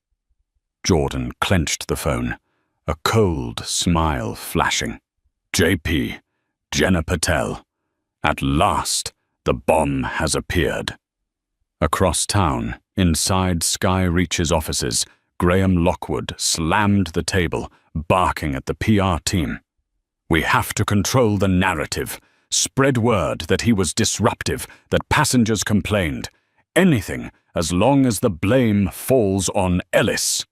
Jordan clenched the phone, a cold smile flashing. JP. Jenna Patel. At last, the bomb has appeared. Across town, inside Skyreach's offices, Graham Lockwood slammed the table, barking at the PR team. We have to control the narrative. Spread word that he was disruptive, that passengers complained. Anything, as long as the blame falls on Ellis.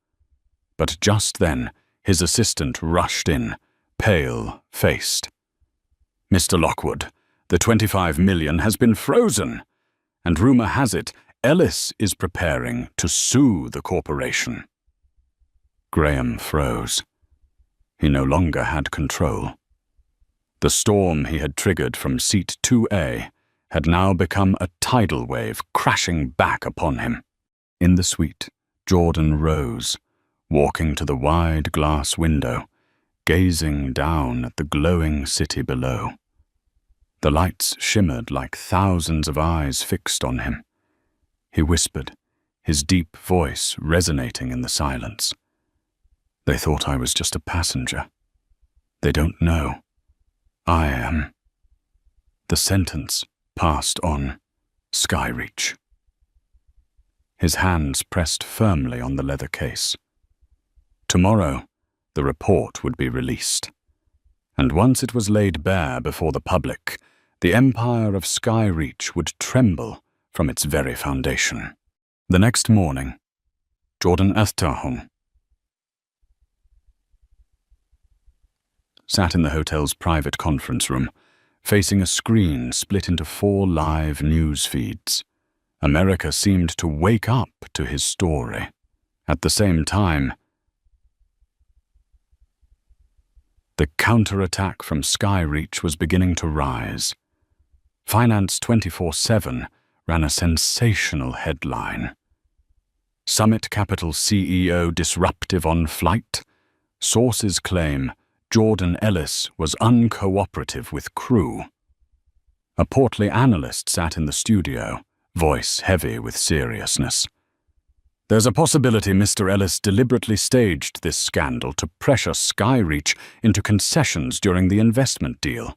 But just then, his assistant rushed in, pale-faced. Mr. Lockwood, the 25 million has been frozen, and rumor has it Ellis is preparing to sue the corporation. Graham froze. He no longer had control. The storm he had triggered from seat 2A had now become a tidal wave crashing back upon him. In the suite, Jordan rose, walking to the wide glass window, gazing down at the glowing city below. The lights shimmered like thousands of eyes fixed on him. He whispered, his deep voice resonating in the silence. They thought I was just a passenger. They don't know. I am. The sentence passed on Skyreach. His hands pressed firmly on the leather case. Tomorrow, the report would be released. And once it was laid bare before the public, the empire of Skyreach would tremble from its very foundation. The next morning, Jordan Athtarhung sat in the hotel's private conference room, facing a screen split into 4 live news feeds. America seemed to wake up to his story. At the same time, the counterattack from Skyreach was beginning to rise. Finance 24/7 ran a sensational headline. Summit Capital CEO disruptive on flight. Sources claim Jordan Ellis was uncooperative with crew. A portly analyst sat in the studio, voice heavy with seriousness. There's a possibility Mr. Ellis deliberately staged this scandal to pressure Skyreach into concessions during the investment deal.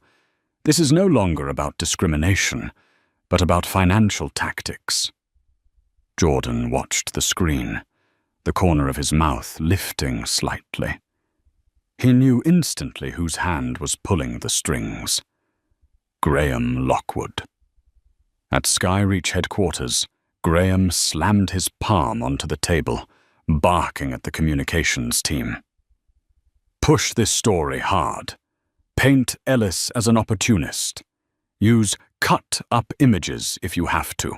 This is no longer about discrimination, but about financial tactics. Jordan watched the screen. the corner of his mouth lifting slightly. He knew instantly whose hand was pulling the strings. Graham Lockwood. At Skyreach headquarters, Graham slammed his palm onto the table, barking at the communications team. Push this story hard. Paint Ellis as an opportunist. Use cut-up images if you have to.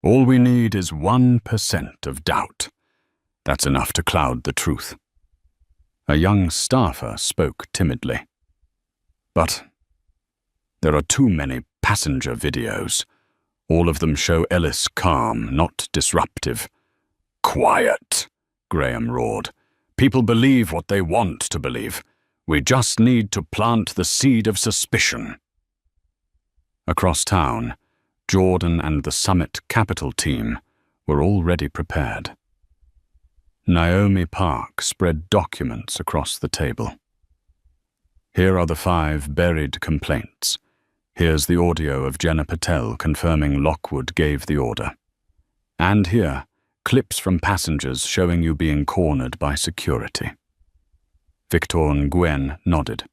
All we need is 1% of doubt. That's enough to cloud the truth. A young staffer spoke timidly. But there are too many passenger videos. All of them show Ellis calm, not disruptive. Quiet, Graham roared. People believe what they want to believe. We just need to plant the seed of suspicion. Across town, Jordan and the Summit Capital team were already prepared. Naomi Park spread documents across the table. Here are the 5 buried complaints. Here's the audio of Jenna Patel confirming Lockwood gave the order. And here, clips from passengers showing you being cornered by security. Victor Nguyen nodded.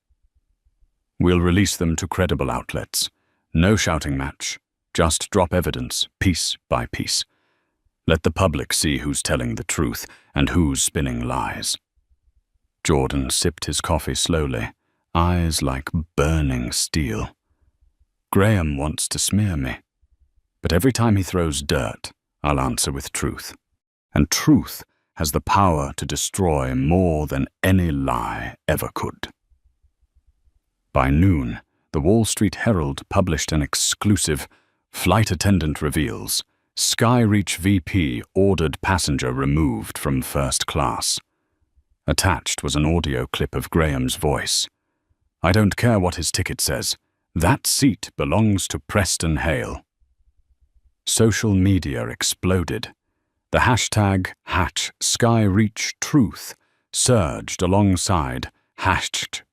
We'll release them to credible outlets. No shouting match. Just drop evidence, piece by piece. Let the public see who's telling the truth and who's spinning lies. Jordan sipped his coffee slowly, eyes like burning steel. Graham wants to smear me, but every time he throws dirt, I'll answer with truth. And truth has the power to destroy more than any lie ever could. By noon, the Wall Street Herald published an exclusive flight attendant reveals Skyreach VP ordered passenger removed from first class. Attached was an audio clip of Graham's voice. I don't care what his ticket says. That seat belongs to Preston Hale. Social media exploded. The hashtag #SkyreachTruth surged alongside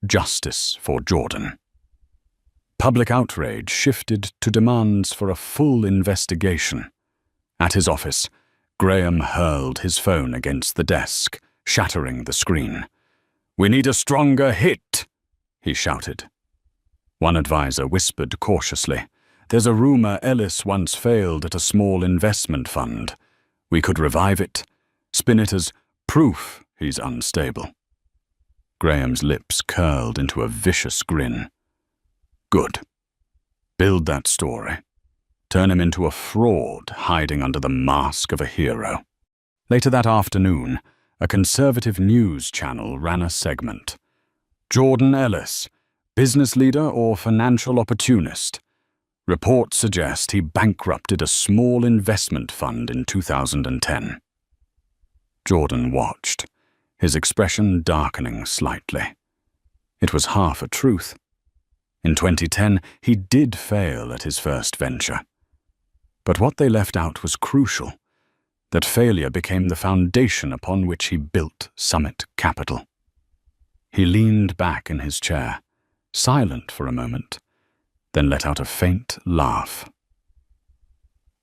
#Justice for Jordan. Public outrage shifted to demands for a full investigation. At his office, Graham hurled his phone against the desk, shattering the screen. "We need a stronger hit," he shouted. One advisor whispered cautiously, "There's a rumor Ellis once failed at a small investment fund. We could revive it, spin it as proof he's unstable." Graham's lips curled into a vicious grin. Good. Build that story. Turn him into a fraud hiding under the mask of a hero. Later that afternoon, a conservative news channel ran a segment. Jordan Ellis, business leader or financial opportunist? Reports suggest he bankrupted a small investment fund in 2010. Jordan watched, his expression darkening slightly. It was half a truth. In 2010, he did fail at his first venture. But what they left out was crucial. That failure became the foundation upon which he built Summit Capital. He leaned back in his chair, silent for a moment, then let out a faint laugh.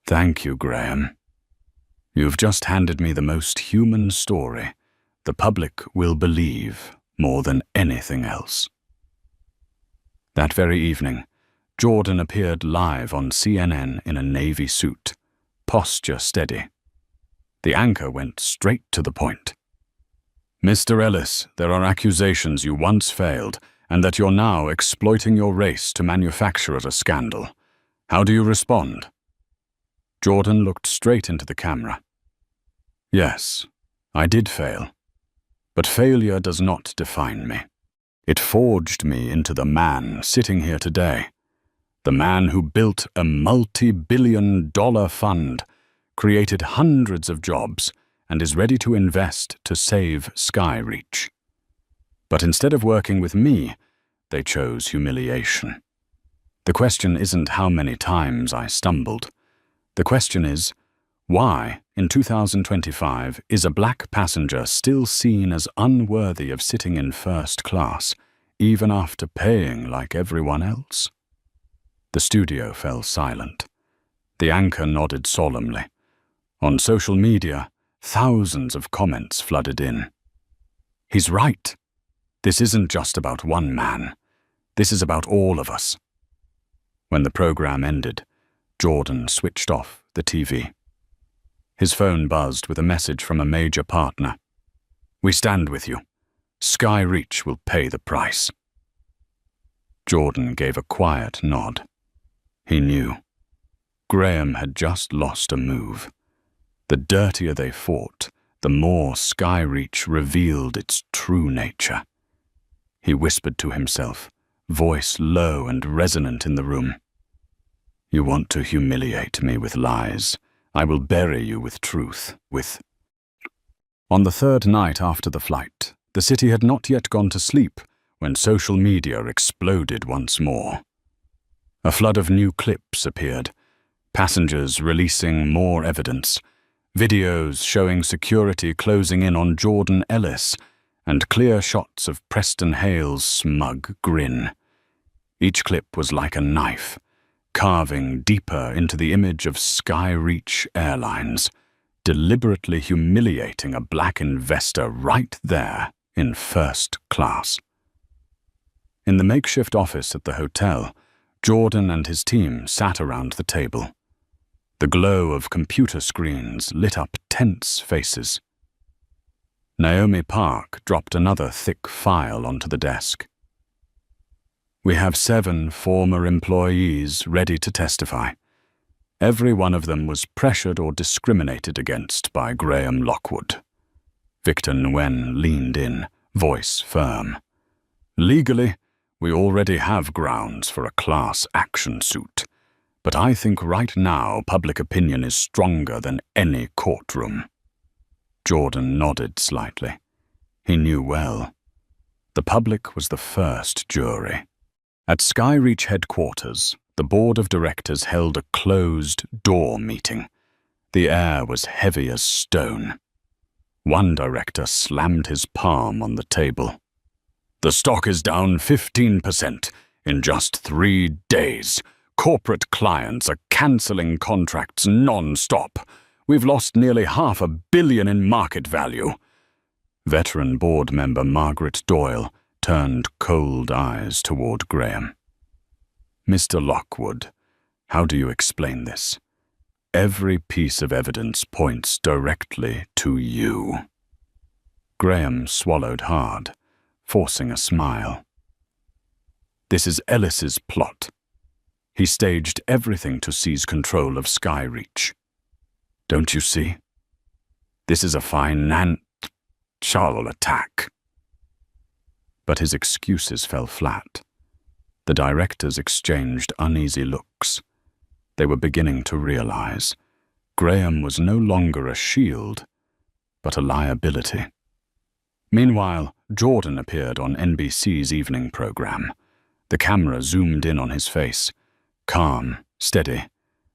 Thank you, Graham. You've just handed me the most human story the public will believe more than anything else. That very evening, Jordan appeared live on CNN in a navy suit, posture steady. The anchor went straight to the point. Mr. Ellis, there are accusations you once failed and that you're now exploiting your race to manufacture a scandal. How do you respond? Jordan looked straight into the camera. Yes, I did fail. But failure does not define me. It forged me into the man sitting here today. The man who built a multi-billion-dollar fund, created hundreds of jobs, and is ready to invest to save Skyreach. But instead of working with me, they chose humiliation. The question isn't how many times I stumbled. The question is, why, in 2025, is a black passenger still seen as unworthy of sitting in first class, even after paying like everyone else? The studio fell silent. The anchor nodded solemnly. On social media, thousands of comments flooded in. He's right. This isn't just about one man. This is about all of us. When the program ended, Jordan switched off the TV. His phone buzzed with a message from a major partner. "We stand with you. Sky Reach will pay the price." Jordan gave a quiet nod. He knew. Graham had just lost a move. The dirtier they fought, the more Sky Reach revealed its true nature. He whispered to himself, voice low and resonant in the room. "You want to humiliate me with lies. I will bury you with truth, with..." On the third night after the flight, the city had not yet gone to sleep when social media exploded once more. A flood of new clips appeared, passengers releasing more evidence, videos showing security closing in on Jordan Ellis, and clear shots of Preston Hale's smug grin. Each clip was like a knife, carving deeper into the image of Sky Reach Airlines, deliberately humiliating a black investor right there in first class. In the makeshift office at the hotel, Jordan and his team sat around the table. The glow of computer screens lit up tense faces. Naomi Park dropped another thick file onto the desk. "We have 7 former employees ready to testify. Every one of them was pressured or discriminated against by Graham Lockwood." Victor Nguyen leaned in, voice firm. "Legally, we already have grounds for a class action suit, but I think right now public opinion is stronger than any courtroom." Jordan nodded slightly. He knew well. The public was the first jury. At Sky Reach headquarters, the board of directors held a closed-door meeting. The air was heavy as stone. One director slammed his palm on the table. "The stock is down 15% in just 3 days. Corporate clients are cancelling contracts non-stop. We've lost nearly $500 million in market value." Veteran board member Margaret Doyle turned cold eyes toward Graham. "Mr. Lockwood, how do you explain this? Every piece of evidence points directly to you." Graham swallowed hard, forcing a smile. "This is Ellis's plot. He staged everything to seize control of Sky Reach. Don't you see? This is a financial attack." But his excuses fell flat. The directors exchanged uneasy looks. They were beginning to realize Graham was no longer a shield, but a liability. Meanwhile, Jordan appeared on NBC's evening program. The camera zoomed in on his face, calm, steady,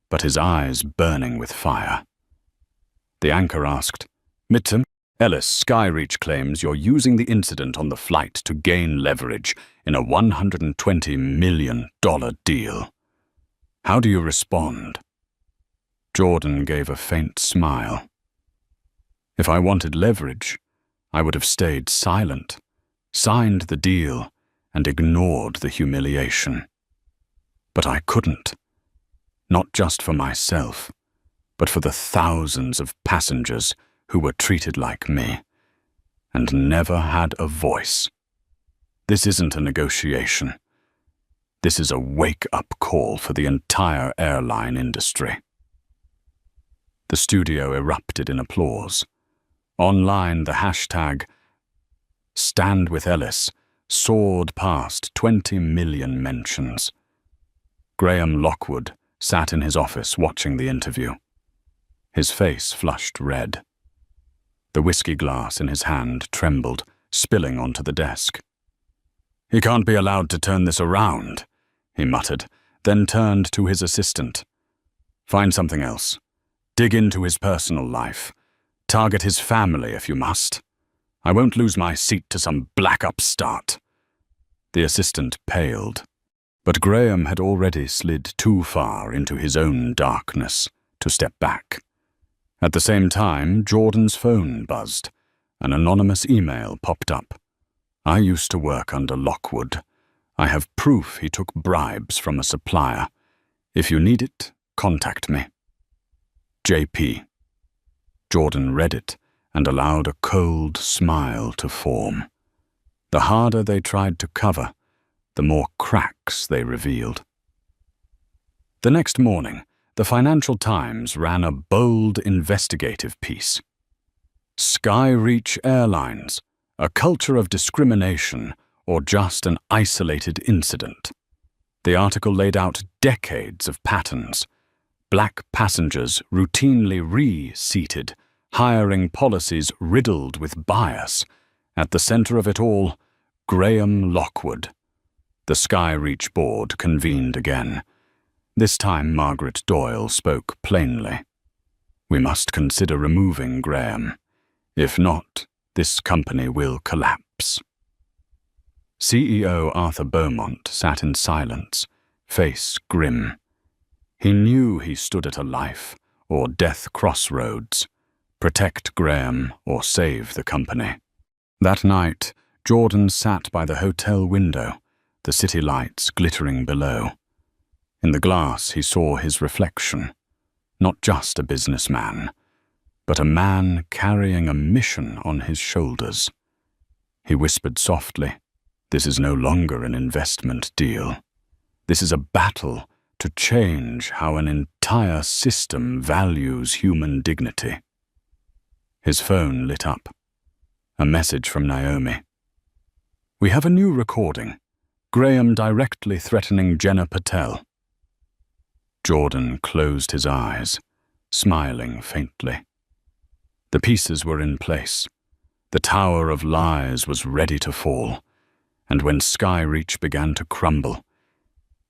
but his eyes burning with fire. The anchor asked, "Midterm, Ellis, Sky Reach claims you're using the incident on the flight to gain leverage in a $120 million deal. How do you respond?" Jordan gave a faint smile. "If I wanted leverage, I would have stayed silent, signed the deal, and ignored the humiliation. But I couldn't. Not just for myself, but for the thousands of passengers who were treated like me, and never had a voice. This isn't a negotiation. This is a wake-up call for the entire airline industry." The studio erupted in applause. Online, the hashtag #StandWithEllis soared past 20 million mentions. Graham Lockwood sat in his office watching the interview. His face flushed red. The whiskey glass in his hand trembled, spilling onto the desk. "He can't be allowed to turn this around," he muttered, then turned to his assistant. "Find something else. Dig into his personal life. Target his family if you must. I won't lose my seat to some black upstart." The assistant paled, but Graham had already slid too far into his own darkness to step back. At the same time, Jordan's phone buzzed. An anonymous email popped up. I used to work under Lockwood. I have proof he took bribes from a supplier. If you need it, contact me. JP. Jordan read it and allowed a cold smile to form. The harder they tried to cover, the more cracks they revealed. The next morning, the Financial Times ran a bold investigative piece. Skyreach Airlines, a culture of discrimination or just an isolated incident. The article laid out decades of patterns. Black passengers routinely re-seated, hiring policies riddled with bias. At the center of it all, Graham Lockwood. The Skyreach board convened again. This time Margaret Doyle spoke plainly. We must consider removing Graham. If not, this company will collapse. CEO Arthur Beaumont sat in silence, face grim. He knew he stood at a life or death crossroads. Protect Graham or save the company. That night, Jordan sat by the hotel window, the city lights glittering below. In the glass he saw his reflection, not just a businessman, but a man carrying a mission on his shoulders. He whispered softly, "This is no longer an investment deal. This is a battle to change how an entire system values human dignity." His phone lit up. A message from Naomi. "We have a new recording. Graham directly threatening Jenna Patel." Jordan closed his eyes, smiling faintly. The pieces were in place. The tower of lies was ready to fall, and when Skyreach began to crumble,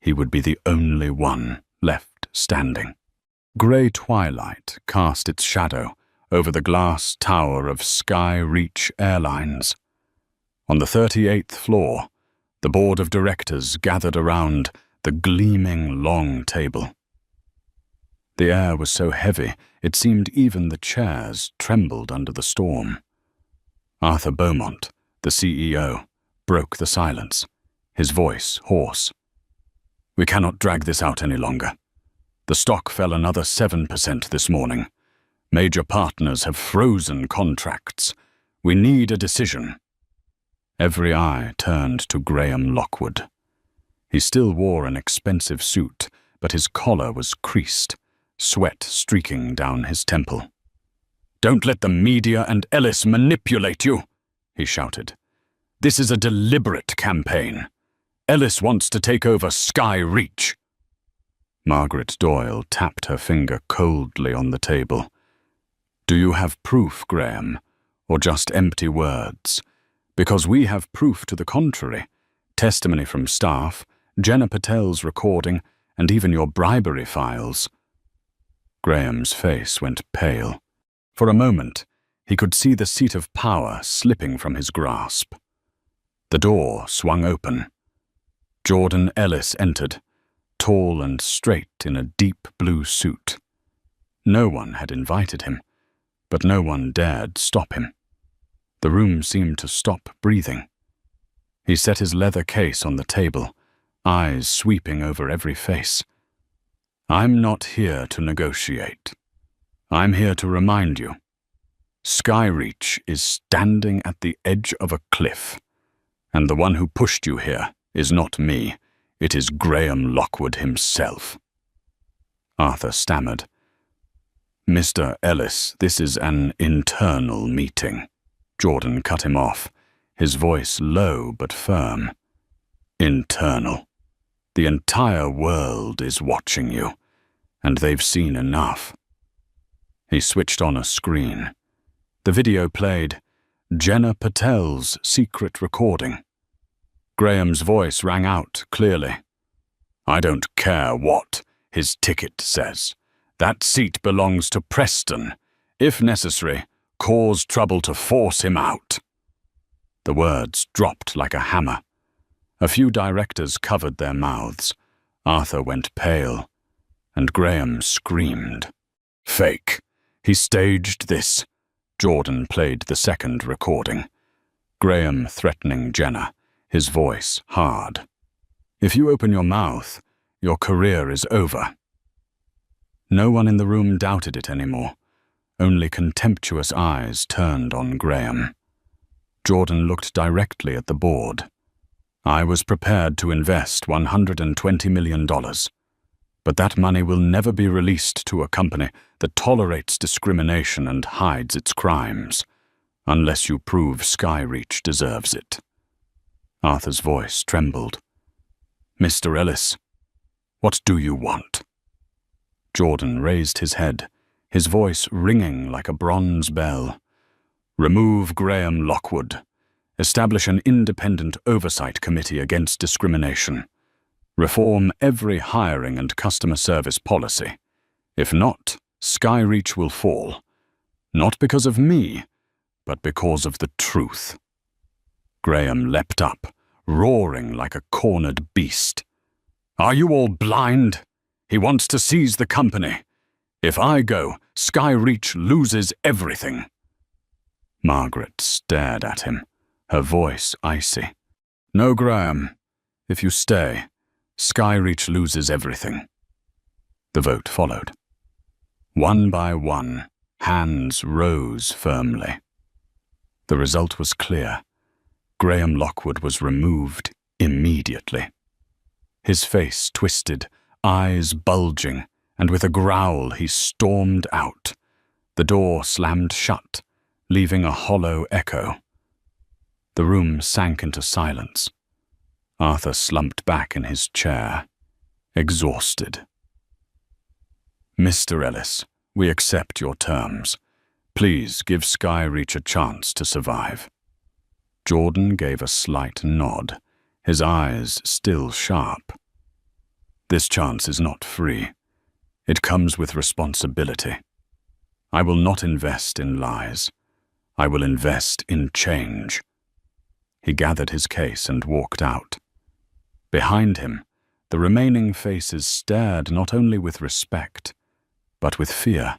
he would be the only one left standing. Grey twilight cast its shadow over the glass tower of Skyreach Airlines. On the 38th floor, the board of directors gathered around the gleaming long table. The air was so heavy it seemed even the chairs trembled under the storm. Arthur Beaumont, the CEO, broke the silence, his voice hoarse. "We cannot drag this out any longer. The stock fell another 7% this morning. Major partners have frozen contracts. We need a decision." Every eye turned to Graham Lockwood. He still wore an expensive suit, but his collar was creased, sweat streaking down his temple. "Don't let the media and Ellis manipulate you," he shouted. "This is a deliberate campaign. Ellis wants to take over Skyreach." Margaret Doyle tapped her finger coldly on the table. "Do you have proof, Graham, or just empty words? Because we have proof to the contrary. Testimony from staff, Jenna Patel's recording, and even your bribery files." Graham's face went pale. For a moment, he could see the seat of power slipping from his grasp. The door swung open. Jordan Ellis entered, tall and straight in a deep blue suit. No one had invited him, but no one dared stop him. The room seemed to stop breathing. He set his leather case on the table, eyes sweeping over every face. "I'm not here to negotiate. I'm here to remind you. Skyreach is standing at the edge of a cliff, and the one who pushed you here is not me. It is Graham Lockwood himself." Arthur stammered. "Mr. Ellis, this is an internal meeting." Jordan cut him off, his voice low but firm. "Internal. The entire world is watching you, and they've seen enough." He switched on a screen. The video played Jenna Patel's secret recording. Graham's voice rang out clearly. "I don't care what his ticket says. That seat belongs to Preston. If necessary, cause trouble to force him out." The words dropped like a hammer. A few directors covered their mouths. Arthur went pale, and Graham screamed. "Fake. He staged this. Jordan played the second recording. Graham threatening Jenna, his voice hard. If you open your mouth, your career is over. No one in the room doubted it anymore. Only contemptuous eyes turned on Graham. Jordan looked directly at the board. I was prepared to invest $120 million. But that money will never be released to a company that tolerates discrimination and hides its crimes, unless you prove Skyreach deserves it. Arthur's voice trembled. Mr. Ellis, what do you want? Jordan raised his head, his voice ringing like a bronze bell. Remove Graham Lockwood. Establish an independent oversight committee against discrimination. Reform every hiring and customer service policy. If not, Skyreach will fall. Not because of me, but because of the truth. Graham leapt up, roaring like a cornered beast. Are you all blind? He wants to seize the company. If I go, Skyreach loses everything. Margaret stared at him, her voice icy. No, Graham. If you stay, Skyreach loses everything. The vote followed. One by one, hands rose firmly. The result was clear. Graham Lockwood was removed immediately. His face twisted, eyes bulging, and with a growl he stormed out. The door slammed shut, leaving a hollow echo. The room sank into silence. Arthur slumped back in his chair, exhausted. Mr. Ellis, we accept your terms. Please give Skyreach a chance to survive. Jordan gave a slight nod, his eyes still sharp. This chance is not free. It comes with responsibility. I will not invest in lies. I will invest in change. He gathered his case and walked out. Behind him, the remaining faces stared not only with respect, but with fear.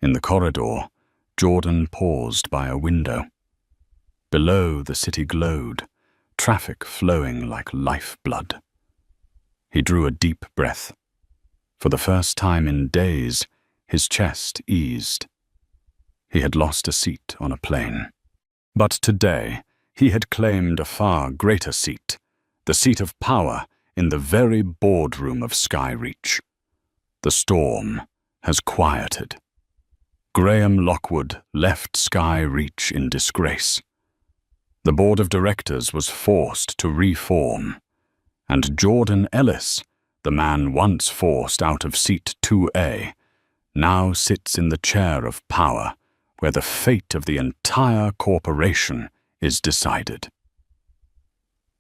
In the corridor, Jordan paused by a window. Below, the city glowed, traffic flowing like lifeblood. He drew a deep breath. For the first time in days, his chest eased. He had lost a seat on a plane. But today, he had claimed a far greater seat, the seat of power in the very boardroom of Skyreach. The storm has quieted. Graham Lockwood left Skyreach in disgrace. The board of directors was forced to reform, and Jordan Ellis, the man once forced out of seat 2A, now sits in the chair of power where the fate of the entire corporation is decided.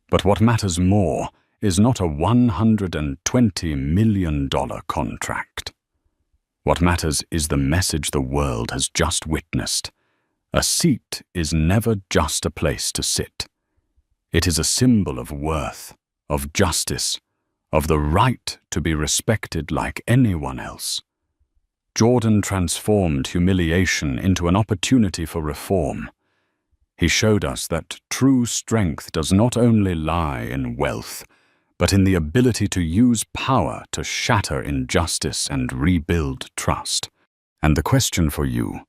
But what matters more is not a $120 million contract. What matters is the message the world has just witnessed. A seat is never just a place to sit. It is a symbol of worth, of justice, of the right to be respected like anyone else. Jordan transformed humiliation into an opportunity for reform. He showed us that true strength does not only lie in wealth, but in the ability to use power to shatter injustice and rebuild trust. And the question for you,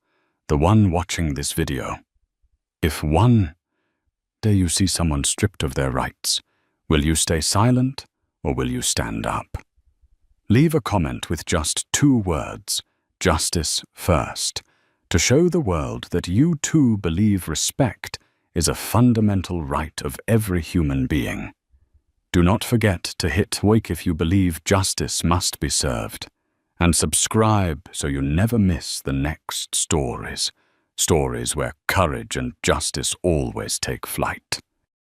the one watching this video, if one day you see someone stripped of their rights, will you stay silent or will you stand up? Leave a comment with just 2 words, justice first, to show the world that you too believe respect is a fundamental right of every human being. Do not forget to hit like if you believe justice must be served, and subscribe so you never miss the next stories where courage and justice always take flight.